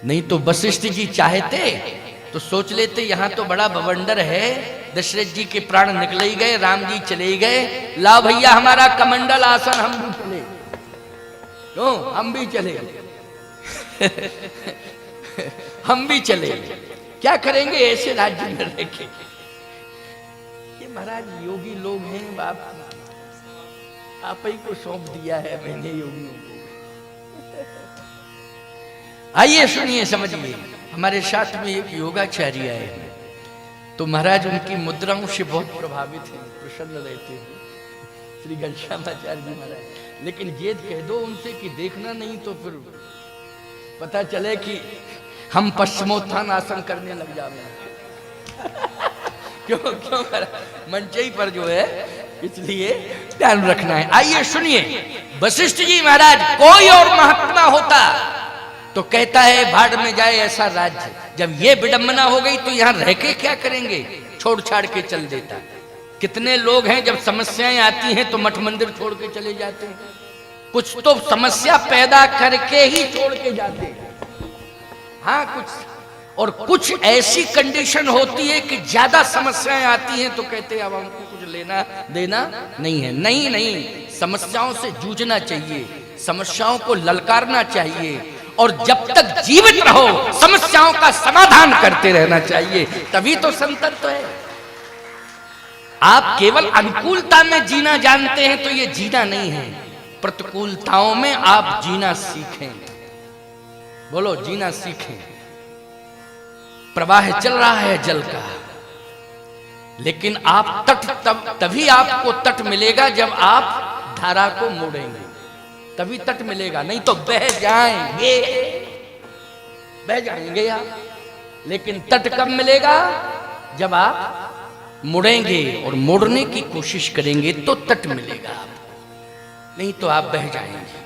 नहीं तो वशिष्ठ जी चाहते तो सोच लेते यहाँ तो बड़ा बवंडर है, दशरथ जी के प्राण निकल ही गए, राम जी चले ही गए, ला भैया हमारा कमंडल आसन, हम भी चले, क्यों हम भी चले हम भी चले, क्या करेंगे ऐसे राज्य में रह के। ये महाराज योगी लोग हैं, बाप आप ही को सौंप दिया है मैंने योगियों को। आइए सुनिए समझिए, हमारे साथ में एक योगाचार्य आए हैं, तो महाराज उनकी मुद्राओं से बहुत प्रभावित हैं, प्रसन्न रहते हैं श्री घनश्यामाचार्य जी महाराज। लेकिन ये कह दो उनसे कि देखना नहीं तो फिर पता चले कि हम पश्चिमोत्थान आसन करने लग जावे क्यों क्यों मंचई पर जो है, इसलिए ध्यान रखना है। आइए सुनिए, वशिष्ठ जी महाराज कोई और महात्मा होता तो कहता है भाड़ में जाए ऐसा राज्य, जब ये विडंबना हो गई तो यहां रह के क्या करेंगे, छोड़ छाड़ के चल देता। कितने लोग हैं जब समस्याएं आती हैं तो मठ मंदिर छोड़ के चले जाते हैं, कुछ तो समस्या पैदा करके ही छोड़ के जाते हैं। हाँ कुछ, और कुछ ऐसी कंडीशन होती है कि ज्यादा समस्याएं आती हैं तो कहते हैं अब हमको कुछ लेना देना नहीं है। नहीं नहीं, समस्याओं से जूझना चाहिए, समस्याओं को ललकारना चाहिए, और जब तक जीवित रहो समस्याओं का समाधान करते रहना चाहिए, तभी तो संतत्व है। आप केवल अनुकूलता में जीना जानते हैं तो ये जीना नहीं है, प्रतिकूलताओं में आप जीना सीखें। बोलो जीना सीखें। प्रवाह चल रहा है जल का, लेकिन आप तभी आपको तट मिलेगा जब आप धारा को मोड़ेंगे, तभी तट मिलेगा, नहीं तो बह जाएंगे आप। लेकिन तट कब मिलेगा, जब आप मुड़ेंगे और मोड़ने की कोशिश करेंगे तो तट मिलेगा, नहीं तो आप बह जाएंगे।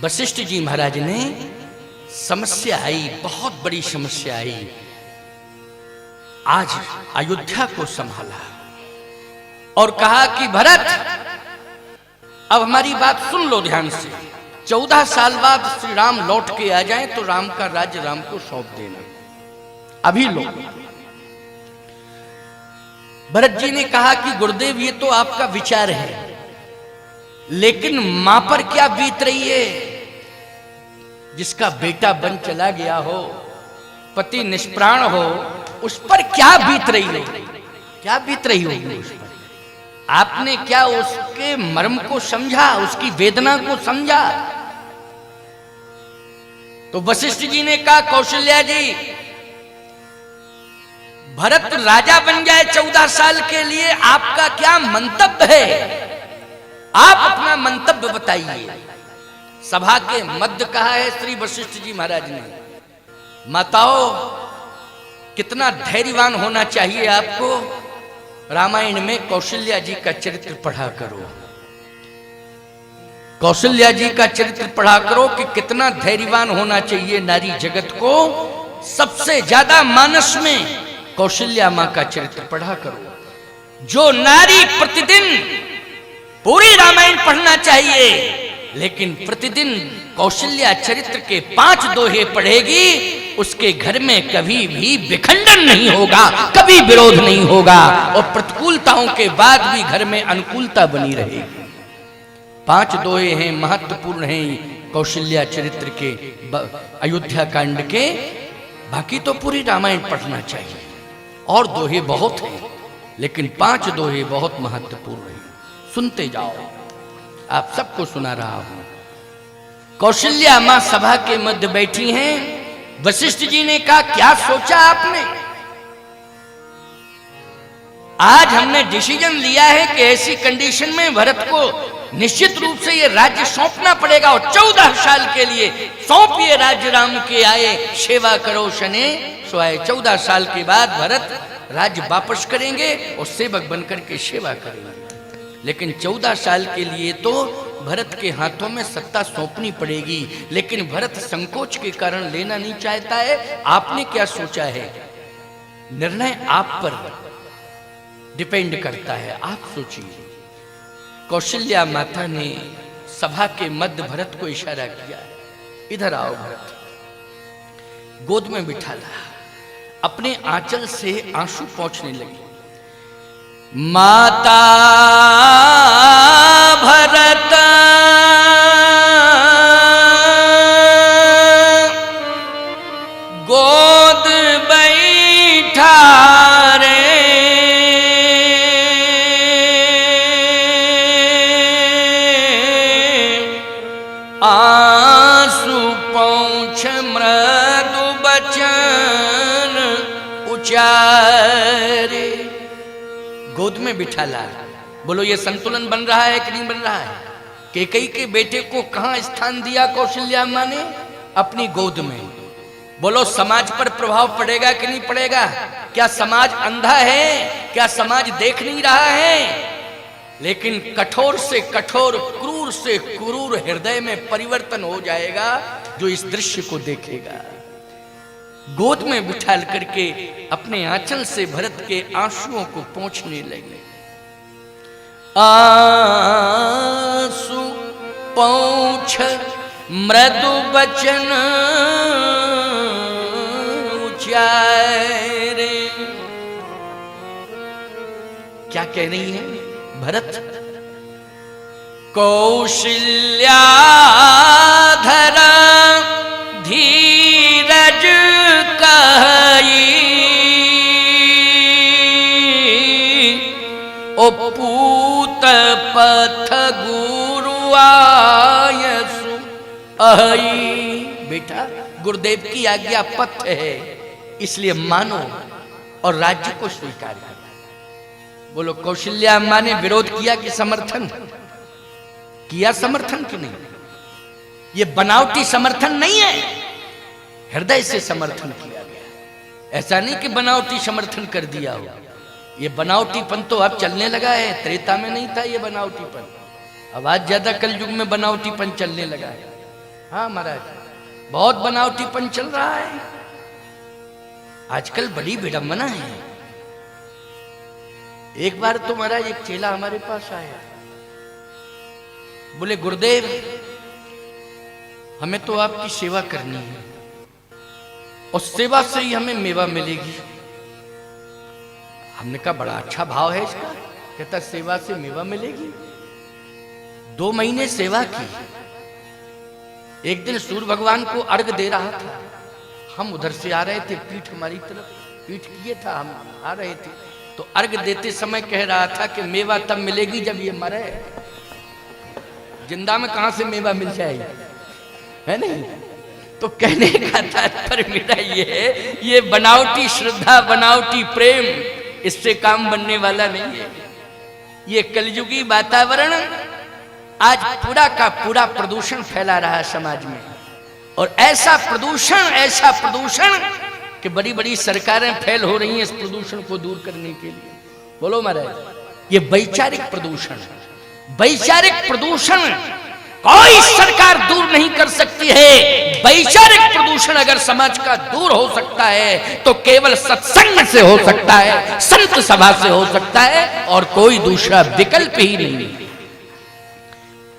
वशिष्ठ जी महाराज ने समस्या आई, बहुत बड़ी समस्या आई, आज अयोध्या को संभाला और कहा कि भरत अब हमारी बात सुन लो ध्यान से, 14 साल बाद श्री राम लौट के आ जाएं तो राम का राज्य राम को सौंप देना, अभी लो। भरत जी ने कहा कि गुरुदेव ये तो आपका विचार है, लेकिन मां पर क्या बीत रही है, जिसका बेटा बन चला गया हो, पति निष्प्राण हो, उस पर क्या बीत रही है, क्या बीत रही होगी उस पर। आपने क्या उसके मर्म को समझा, उसकी वेदना को समझा। तो वशिष्ठ जी ने कहा कौशल्या जी, भरत राजा बन जाए 14 साल के लिए, आपका क्या मंतव्य है, आप अपना मंतव्य बताइए। सभा के मध्य कहा है श्री वशिष्ठ जी महाराज ने, माताओं कितना धैर्यवान होना चाहिए आपको, रामायण में कौशल्या जी का चरित्र पढ़ा करो, कौशल्या जी का चरित्र पढ़ा करो कि कितना धैर्यवान होना चाहिए नारी जगत को। सबसे ज्यादा मानस में कौशल्या मां का चरित्र पढ़ा करो। जो नारी प्रतिदिन पूरी रामायण पढ़ना चाहिए, लेकिन प्रतिदिन कौशल्या चरित्र के 5 दोहे पढ़ेगी, उसके घर में कभी भी विखंडन नहीं होगा, कभी विरोध नहीं होगा, और प्रतिकूलताओं के बाद भी घर में अनुकूलता बनी रहेगी। 5 दोहे हैं, महत्वपूर्ण हैं कौशल्या चरित्र के, अयोध्या कांड के। बाकी तो पूरी रामायण पढ़ना चाहिए, और दोहे बहुत हैं, लेकिन 5 दोहे बहुत महत्वपूर्ण हैं, सुनते जाओ, आप सबको सुना रहा हूं। कौशल्या मां सभा के मध्य बैठी हैं। वशिष्ठ जी ने कहा क्या सोचा आपने, आज हमने डिसीजन लिया है कि ऐसी कंडीशन में भरत को निश्चित रूप से ये राज्य सौंपना पड़ेगा, और 14 साल के लिए सौंपिए राज्य राम के आए, सेवा करो शने सोए। 14 साल के बाद भरत राज्य वापस करेंगे और सेवक बनकर के सेवा करेंगे, लेकिन 14 साल के लिए तो भरत के हाथों में सत्ता सौंपनी पड़ेगी। लेकिन भरत संकोच के कारण लेना नहीं चाहता है। आपने क्या सोचा है, निर्णय आप पर डिपेंड करता है, आप सोचिए। कौशल्या माता ने सभा के मध्य भरत को इशारा किया, इधर आओ भरत। गोद में बिठाला, अपने आंचल से आंसू पोंछने लगी। माता भरत गोद बैठा रे, आंसू पोंछ मृदु बचन उचारे। गोद में बिठा ला। बोलो ये संतुलन बन रहा है कि नहीं बन रहा है? कैकेयी के बेटे को कहां स्थान दिया कौशल्या मां ने? अपनी गोद में। बोलो समाज पर प्रभाव पड़ेगा कि नहीं पड़ेगा? क्या समाज अंधा है? क्या समाज देख नहीं रहा है? लेकिन कठोर से कठोर, क्रूर से क्रूर हृदय में परिवर्तन हो जाएगा जो इस दृश्य को देखेगा। गोद में बिठाल करके अपने आंचल से भरत के आंसुओं को पोंछने लगे। आंसू पोंछ मृदु बचन उचारे। क्या कह रही है भरत? कौशल्या धरा धीरज कही, ओ पूत पथ गुरु आयसु अहि। बेटा गुरुदेव की आज्ञा पथ है, इसलिए मानो और राज्य को स्वीकार करो। बोलो कौशल्या मां ने विरोध किया कि समर्थन किया? समर्थन कि नहीं? ये बनावटी समर्थन नहीं है, हृदय से समर्थन किया गया। ऐसा नहीं कि बनावटी समर्थन कर दिया हो। ये बनावटीपन तो अब चलने लगा है, त्रेता में नहीं था ये बनावटीपन। अब आज ज्यादा कलयुग में बनावटीपन चलने लगा है। हाँ महाराज, बहुत बनावटीपन चल रहा है आजकल, बड़ी विडंबना है। एक बार तो महाराज एक चेला हमारे पास आया, बोले गुरुदेव हमें तो आपकी सेवा करनी है और सेवा से ही हमें मेवा मिलेगी। हमने कहा बड़ा अच्छा भाव है इसका। कहता सेवा से मेवा मिलेगी। 2 महीने सेवा की। एक दिन सूर्य भगवान को अर्घ दे रहा था, हम उधर से आ रहे थे, पीठ हमारी तरफ पीठ किए था, हम आ रहे थे, तो अर्घ देते समय कह रहा था कि मेवा तब मिलेगी जब ये मरे। जिंदा में कहां से मेवा मिल जाएगी, है नहीं? तो कहने का तात्पर्य मेरा ये है, ये बनावटी श्रद्धा, बनावटी प्रेम, इससे काम बनने वाला नहीं है। ये कलयुगी वातावरण आज पूरा का पूरा प्रदूषण फैला रहा है समाज में, और ऐसा प्रदूषण कि बड़ी बड़ी सरकारें फेल हो रही हैं इस प्रदूषण को दूर करने के लिए। बोलो महाराज, ये वैचारिक प्रदूषण कोई सरकार दूर नहीं कर सकती है। वैचारिक प्रदूषण अगर समाज का दूर हो सकता है तो केवल सत्संग से हो सकता है, संत सभा से हो सकता है, और कोई दूसरा विकल्प ही नहीं।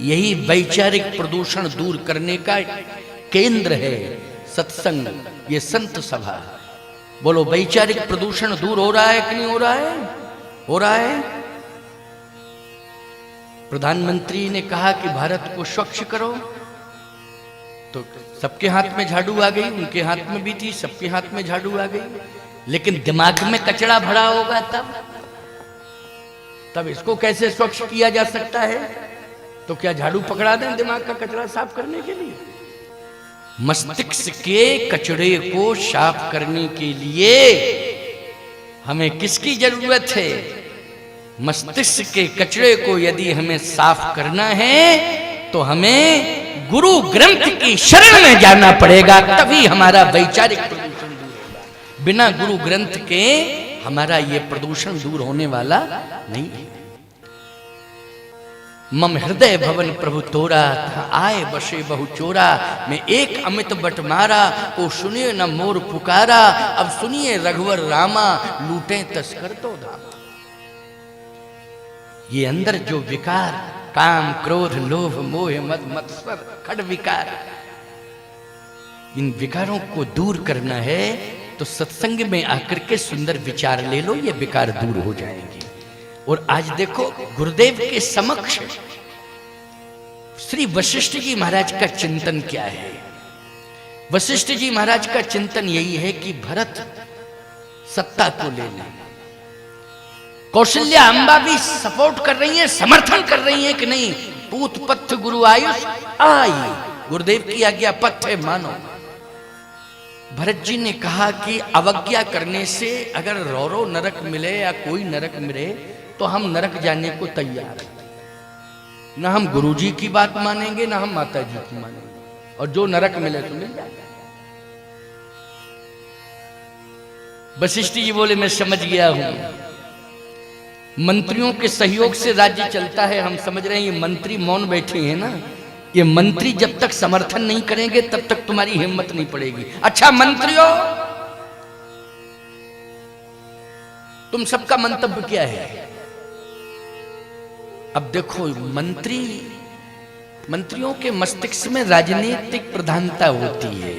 यही वैचारिक प्रदूषण दूर करने का केंद्र है सत्संग, ये संत सभा। बोलो वैचारिक प्रदूषण दूर हो रहा है कि नहीं हो रहा है? हो रहा है। प्रधानमंत्री ने कहा कि भारत को स्वच्छ करो, तो सबके हाथ में झाड़ू आ गई, उनके हाथ में भी थी, सबके हाथ में झाड़ू आ गई। लेकिन दिमाग में कचरा भरा होगा तब इसको कैसे स्वच्छ किया जा सकता है? तो क्या झाड़ू पकड़ा दें दिमाग का कचरा साफ करने के लिए? मस्तिष्क के कचरे को साफ करने के लिए हमें किसकी जरूरत है? मस्तिष्क के कचरे को यदि हमें साफ करना है तो हमें गुरु ग्रंथ की शरण में जाना पड़ेगा, तभी हमारा वैचारिक प्रदूषण दूर होगा। बिना गुरु ग्रंथ के हमारा ये प्रदूषण दूर होने वाला नहीं है। मम हृदय भवन प्रभु तोरा, आए बसे बहु चोरा, मैं एक अमित बट मारा, ओ सुनिए न मोर पुकारा, अब सुनिए रघुवर रामा, लूटे तस्कर तो धामा। ये अंदर जो विकार, काम क्रोध लोभ मोह मद मत्सर खड विकार, इन विकारों को दूर करना है तो सत्संग में आकर के सुंदर विचार ले लो, ये विकार दूर हो जाएंगे। और आज देखो गुरुदेव के समक्ष श्री वशिष्ठ जी महाराज का चिंतन क्या है। वशिष्ठ जी महाराज का चिंतन यही है कि भरत सत्ता को ले ले। कौशल्या अंबा भी सपोर्ट कर रही है, समर्थन कर रही है कि नहीं, पूत पथ गुरु आयुष आई, गुरुदेव की आज्ञा पथ है मानो। भरत जी ने कहा कि अवज्ञा करने से अगर रौरव नरक मिले या कोई नरक मिले तो हम नरक जाने को तैयार हैं। ना हम गुरु जी की बात मानेंगे ना हम माता जी की मानेंगे, और जो नरक मिले तो मिल जाएगा। वशिष्ठ जी बोले मैं समझ गया हूं, मंत्रियों के सहयोग से राज्य चलता है, हम समझ रहे हैं। ये मंत्री मौन बैठे हैं ना, ये मंत्री जब तक समर्थन नहीं करेंगे तब तक तुम्हारी हिम्मत नहीं पड़ेगी। अच्छा मंत्रियों, तुम सबका मंतव्य क्या है? अब देखो मंत्रियों के मस्तिष्क में राजनीतिक प्रधानता होती है।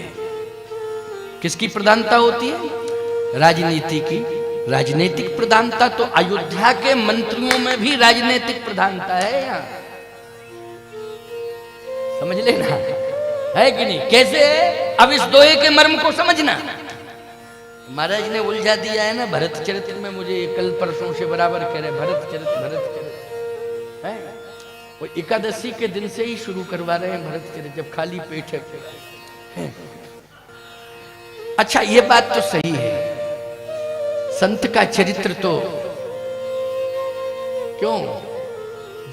किसकी प्रधानता होती है? राजनीति की। राजनीतिक प्रधानता तो अयोध्या के मंत्रियों में भी राजनीतिक प्रधानता है। यहाँ समझ लेना, है कि नहीं? कैसे? अब इस दोहे के मर्म को समझना। महाराज ने उलझा दिया है ना भरत चरित्र में, मुझे कल परसों से बराबर कह रहे भरत चरित्र है। वो एकादशी के दिन से ही शुरू करवा रहे हैं भरत चरित्र, जब खाली पेट है। अच्छा ये बात तो सही है, संत का चरित्र तो क्यों,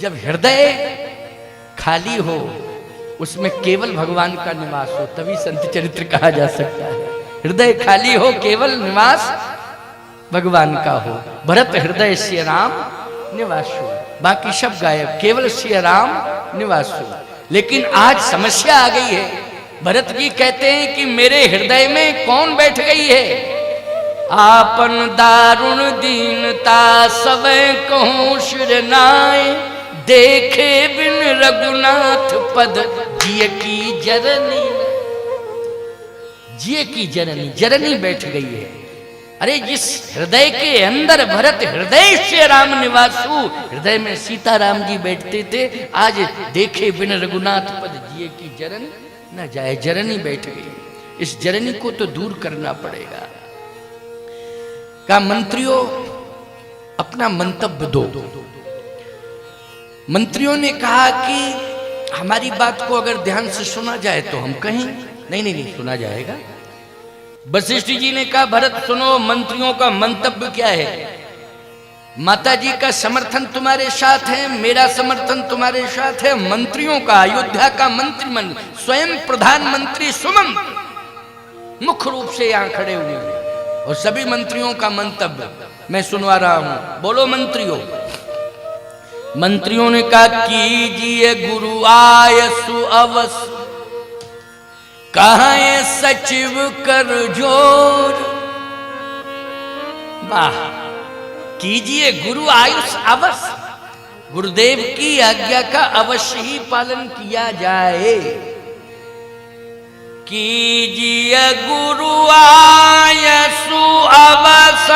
जब हृदय खाली हो, उसमें केवल भगवान का निवास हो, तभी संत चरित्र कहा जा सकता है। हृदय खाली हो, केवल निवास भगवान का हो। भरत हृदय श्री राम निवास हो, बाकी सब गायब, केवल श्री राम निवास हो। लेकिन आज समस्या आ गई है। भरत जी कहते हैं कि मेरे हृदय में कौन बैठ गई है? आपन दारुण दीनता सवै कहूं शिरनाए, देखे बिन रघुनाथ पद जिय की जननी। जिय की जननी, जननी बैठ गई है। अरे जिस हृदय के अंदर भरत हृदय से राम निवासु, हृदय में सीताराम जी बैठते थे, आज देखे बिन रघुनाथ पद जिय की जननी न जाए, जननी बैठ गई। इस जननी को तो दूर करना पड़ेगा। का मंत्रियों अपना मंतव्य दो। मंत्रियों ने कहा कि हमारी बात को अगर ध्यान से सुना जाए तो हम कहें, नहीं सुना जाएगा। वशिष्ठ जी ने कहा भरत सुनो, मंत्रियों का मंतव्य क्या है? माता जी का समर्थन तुम्हारे साथ है, मेरा समर्थन तुम्हारे साथ है। मंत्रियों का, अयोध्या का मंत्रिमंडल, स्वयं प्रधानमंत्री सुमंत मुख्य रूप से यहां खड़े हुए हैं, और सभी मंत्रियों का मंतव्य मैं सुनवा रहा हूं। बोलो मंत्रियों। मंत्रियों ने कहा कीजिए गुरु आयसु अवस, कहां सचिव कर जोर। वाह, कीजिए गुरु आयुष अवश्य, गुरुदेव की आज्ञा का अवश्य ही पालन किया जाए। कीजिए गुरु आयसु अवस,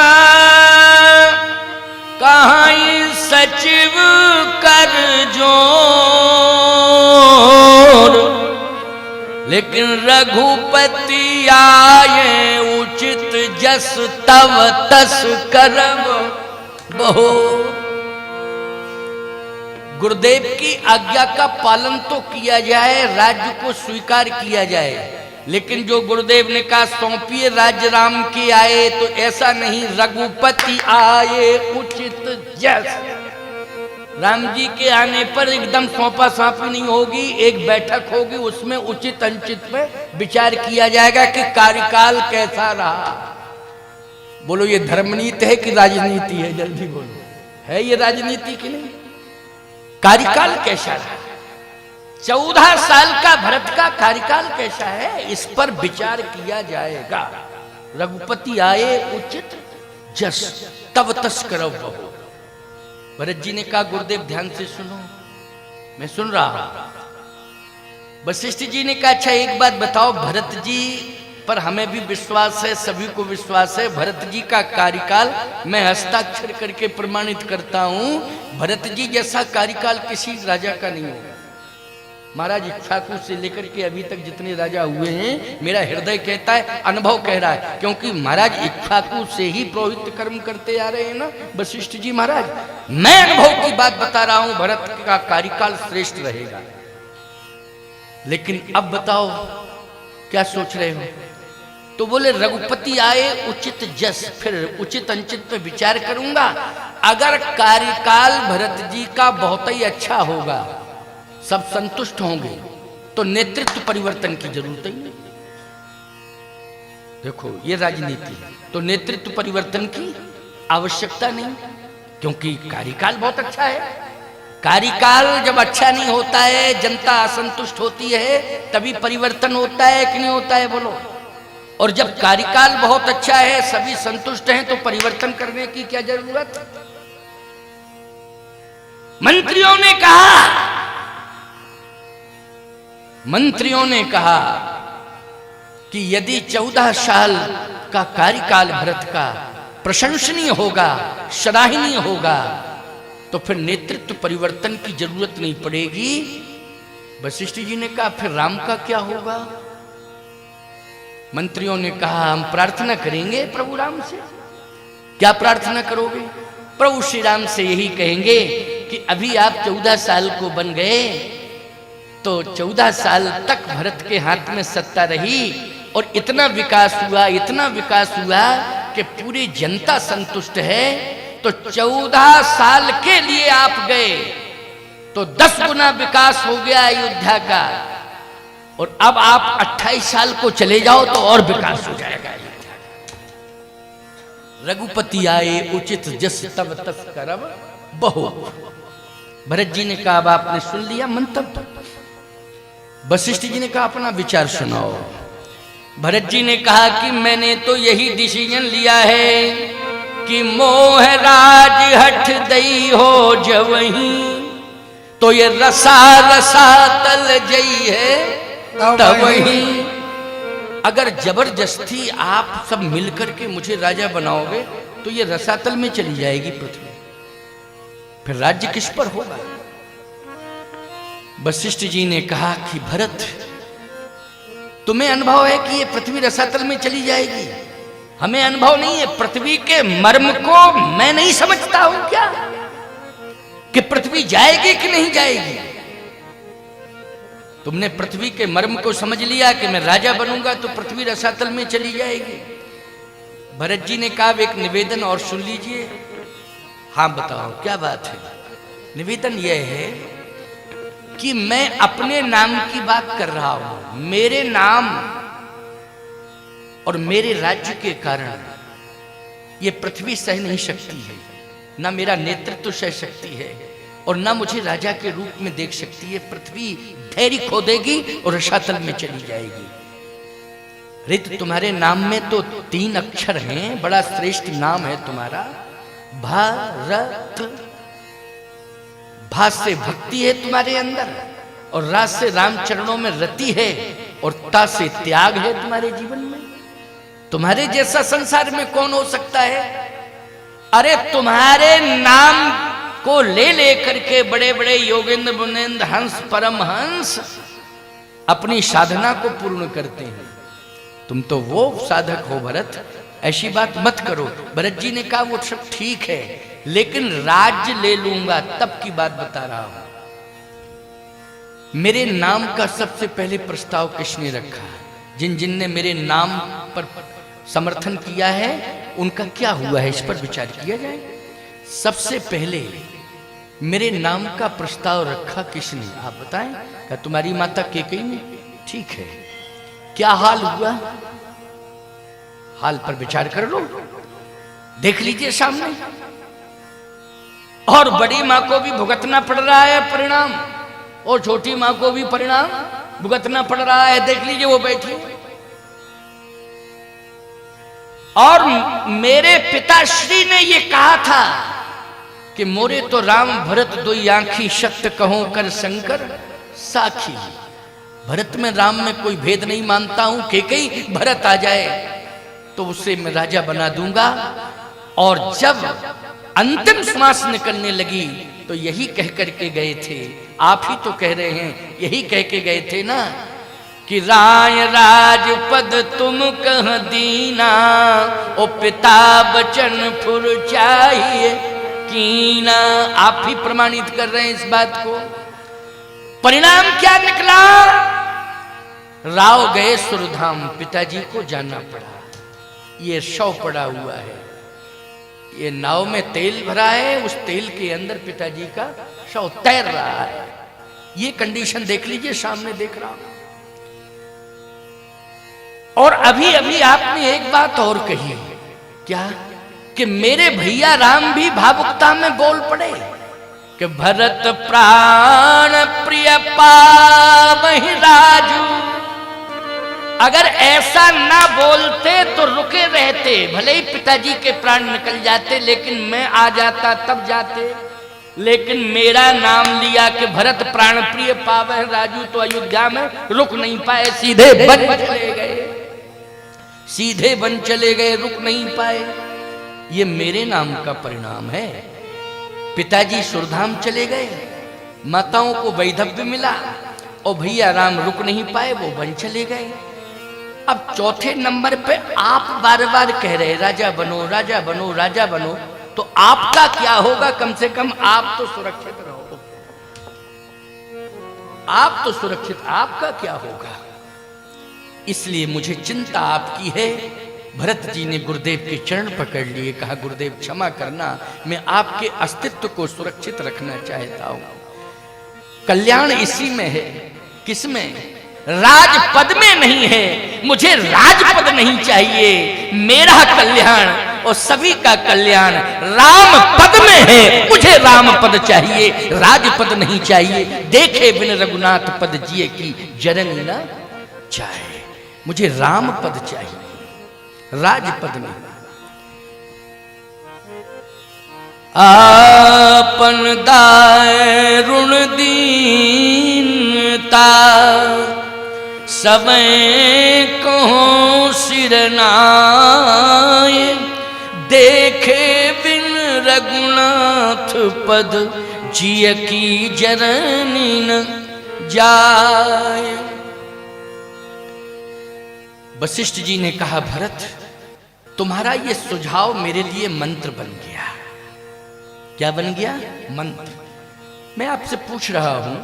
कहां सचिव कर जोर। लेकिन रघुपति आए उचित जस तव तस करब बहु। गुरुदेव की आज्ञा का पालन तो किया जाए, राज्य को स्वीकार किया जाए, लेकिन जो गुरुदेव ने कहा सौंपिए राज्य राम के आए, तो ऐसा नहीं, रघुपति आए उचित जस। राम जी के आने पर एकदम सौंपा सौंपी नहीं होगी, एक बैठक होगी, उसमें उचित अनुचित पे विचार किया जाएगा कि कार्यकाल कैसा रहा। बोलो ये धर्मनीति है कि राजनीति है? जल्दी बोलो, है ये राजनीति की नहीं? कार्यकाल कैसा रहा? 14 साल का भरत का कार्यकाल कैसा है, इस पर विचार किया जाएगा। रघुपति आए उचित जस तब तस करब बहु। भरत जी ने कहा गुरुदेव ध्यान से सुनो, मैं सुन रहा हूं। वशिष्ठ जी ने कहा अच्छा एक बात बताओ, भरत जी पर हमें भी विश्वास है, सभी को विश्वास है, भरत जी का कार्यकाल मैं हस्ताक्षर करके प्रमाणित करता हूं, भरत जी जैसा कार्यकाल किसी राजा का नहीं होगा। महाराज इक्ष्वाकु से लेकर के अभी तक जितने राजा हुए हैं, मेरा हृदय कहता है, अनुभव कह रहा है, क्योंकि महाराज इक्ष्वाकु से ही पुरोहित कर्म करते आ रहे हैं ना वशिष्ठ जी महाराज। मैं अनुभव की बात बता रहा हूं, भरत का कार्यकाल श्रेष्ठ रहेगा। लेकिन अब बताओ क्या सोच रहे हो? तो बोले रघुपति आए उचित जस, फिर उचित अनुचित पे विचार करूंगा। अगर कार्यकाल भरत जी का बहुत ही अच्छा होगा, सब संतुष्ट होंगे, तो नेतृत्व परिवर्तन की जरूरत ही नहीं। देखो ये राजनीति है, तो नेतृत्व परिवर्तन की आवश्यकता नहीं, क्योंकि कार्यकाल बहुत अच्छा है। कार्यकाल जब अच्छा नहीं होता है, जनता असंतुष्ट होती है, तभी परिवर्तन होता है कि नहीं होता है बोलो? और जब कार्यकाल बहुत अच्छा है, सभी संतुष्ट हैं, तो परिवर्तन करने की क्या जरूरत? मंत्रियों ने कहा कि यदि 14 साल का कार्यकाल भरत का प्रशंसनीय होगा, सराहनीय होगा, तो फिर नेतृत्व परिवर्तन की जरूरत नहीं पड़ेगी। वशिष्ठ जी ने कहा फिर राम का क्या होगा? मंत्रियों ने कहा हम प्रार्थना करेंगे प्रभु राम से। क्या प्रार्थना करोगे? प्रभु श्री राम से यही कहेंगे कि अभी आप 14 साल को बन गए, तो 14 साल तक भरत के हाथ में सत्ता रही और इतना विकास हुआ कि पूरी जनता संतुष्ट है। तो 14 साल के लिए आप गए तो 10 गुना विकास हो गया अयोध्या का, और अब आप 28 साल को चले जाओ तो और विकास हो जाएगा अयोध्या का। रघुपति आए उचित जस तब तस करब बहु। भरत जी ने कहा अब आपने सुन लिया मंतव्य। वशिष्ठ जी ने कहा अपना विचार सुनाओ। भरत जी ने कहा कि मैंने तो यही डिसीजन लिया है कि मोह राज हठ दई हो जवही, तो ये रसा रसा तल जई है तवही। अगर जबरदस्ती आप सब मिलकर के मुझे राजा बनाओगे तो ये रसातल में चली जाएगी पृथ्वी, फिर राज्य किस पर होगा? वशिष्ठ जी ने कहा कि भरत तुम्हें अनुभव है कि ये पृथ्वी रसातल में चली जाएगी, हमें अनुभव नहीं है। पृथ्वी के मर्म को मैं नहीं समझता हूं क्या कि पृथ्वी जाएगी कि नहीं जाएगी? तुमने पृथ्वी के मर्म को समझ लिया कि मैं राजा बनूंगा तो पृथ्वी रसातल में चली जाएगी। भरत जी ने कहा एक निवेदन और सुन लीजिए। हाँ बताओ क्या बात है? निवेदन यह है कि मैं अपने नाम की बात कर रहा हूं। मेरे नाम और मेरे राज्य के कारण ये पृथ्वी सह नहीं सकती है, ना मेरा नेतृत्व सह सकती है और ना मुझे राजा के रूप में देख सकती है। पृथ्वी धैर्य खो देगी और रसातल में चली जाएगी। रित तुम्हारे नाम में तो 3 अक्षर हैं, बड़ा श्रेष्ठ नाम है तुम्हारा, भारत। भा से भक्ति है तुम्हारे अंदर, और रा से राम चरणों में रति है, और ता से त्याग है तुम्हारे जीवन में। तुम्हारे जैसा संसार में कौन हो सकता है? अरे तुम्हारे नाम को ले लेकर के बड़े बड़े योगेंद्र मुनेंद्र हंस परमहंस अपनी साधना को पूर्ण करते हैं। तुम तो वो साधक हो भरत, ऐसी बात मत करो। भरत जी ने कहा वो सब ठीक है, लेकिन राज्य ले लूंगा तब की बात बता रहा हूं। मेरे नाम का सबसे पहले प्रस्ताव किसने रखा? जिन जिन ने मेरे नाम पर समर्थन किया है उनका क्या हुआ है, इस पर विचार किया जाए। सबसे पहले मेरे नाम का प्रस्ताव रखा किसने? आप बताएं। क्या तुम्हारी माता कैकेयी ने? ठीक है, क्या हाल हुआ? हाल पर विचार कर लो, देख लीजिए सामने। और बड़ी मां को भी भुगतना पड़ रहा है परिणाम, और छोटी मां को भी परिणाम भुगतना पड़ रहा है। देख लीजिए वो बैठी। और मेरे पिताश्री ने ये कहा था कि मोरे तो राम भरत दोई आंखी, सत्य कहो कर शंकर साखी। भरत में राम में कोई भेद नहीं मानता हूं, केकई भरत आ जाए तो उसे मैं राजा बना दूंगा। और जब अंतिम श्वास निकलने लगी तो यही कह करके गए थे, आप ही तो कह रहे हैं, यही कह के गए थे ना कि राय राजपद तुम कह दीना, ओ पिता बचन फुर चाहिए कीना। आप ही प्रमाणित कर रहे हैं इस बात को। परिणाम क्या निकला? राव गए सुरधाम, पिताजी को जाना पड़ा। ये शव पड़ा हुआ है, ये नाव में तेल भरा है, उस तेल के अंदर पिताजी का शव तैर रहा है। ये कंडीशन देख लीजिए, सामने देख रहा हूं। और अभी अभी आपने एक बात और कही, क्या? कि मेरे भैया राम भी भावुकता में बोल पड़े कि भरत प्राण प्रिय पावहि राजू। अगर ऐसा ना बोलते तो रुके रहते, भले ही पिताजी के प्राण निकल जाते, लेकिन मैं आ जाता तब जाते। लेकिन मेरा नाम लिया कि भरत प्राण प्रिय पावहि राजू, तो अयोध्या में रुक नहीं पाए, सीधे वन चले गए, सीधे वन चले गए, रुक नहीं पाए। ये मेरे नाम का परिणाम है। पिताजी सुरधाम चले गए, माताओं को वैधव्य मिला, और भैया राम रुक नहीं पाए, वो वन चले गए। अब चौथे नंबर पे आप बार बार कह रहे राजा बनो, राजा बनो, राजा बनो, तो आपका क्या होगा? कम से कम आप तो सुरक्षित रहो, आप तो सुरक्षित, आपका क्या होगा? इसलिए मुझे चिंता आपकी है। भरत जी ने गुरुदेव के चरण पकड़ लिए, कहा गुरुदेव क्षमा करना, मैं आपके अस्तित्व को सुरक्षित रखना चाहता हूं। कल्याण इसी में है, किसमें? राजपद में नहीं है। मुझे राजपद नहीं चाहिए, मेरा कल्याण और सभी का कल्याण राम पद में है। मुझे राम पद चाहिए, राजपद नहीं चाहिए। देखे बिन रघुनाथ पद जिए की जरन न चाहे। मुझे राम पद चाहिए, राजपद में। आपन दाय ऋण दीनता, सबे कहो सिर नाय। देखे बिन रघुनाथ पद जिय की जरनी न जाय। वशिष्ठ जी ने कहा भरत, तुम्हारा ये सुझाव मेरे लिए मंत्र बन गया। क्या बन गया? मंत्र। मैं आपसे पूछ रहा हूं,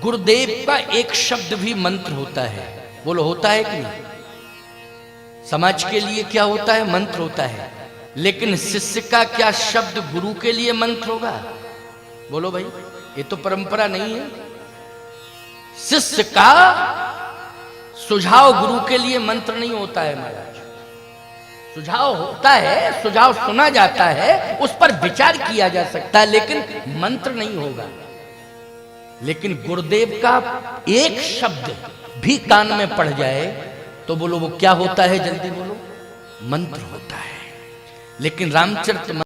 गुरुदेव का एक शब्द भी मंत्र होता है, बोलो होता है कि नहीं? समाज के लिए क्या होता है? मंत्र होता है। लेकिन शिष्य का क्या शब्द गुरु के लिए मंत्र होगा? बोलो भाई, ये तो परंपरा नहीं है। शिष्य का सुझाव गुरु के लिए मंत्र नहीं होता है महाराज। सुझाव होता है, सुझाव सुना जाता है, उस पर विचार किया जा सकता है, लेकिन मंत्र नहीं होगा। लेकिन गुरुदेव का एक शब्द भी कान में पड़ जाए तो बोलो वो क्या होता है? जल्दी बोलो। मंत्र होता है। लेकिन रामचरित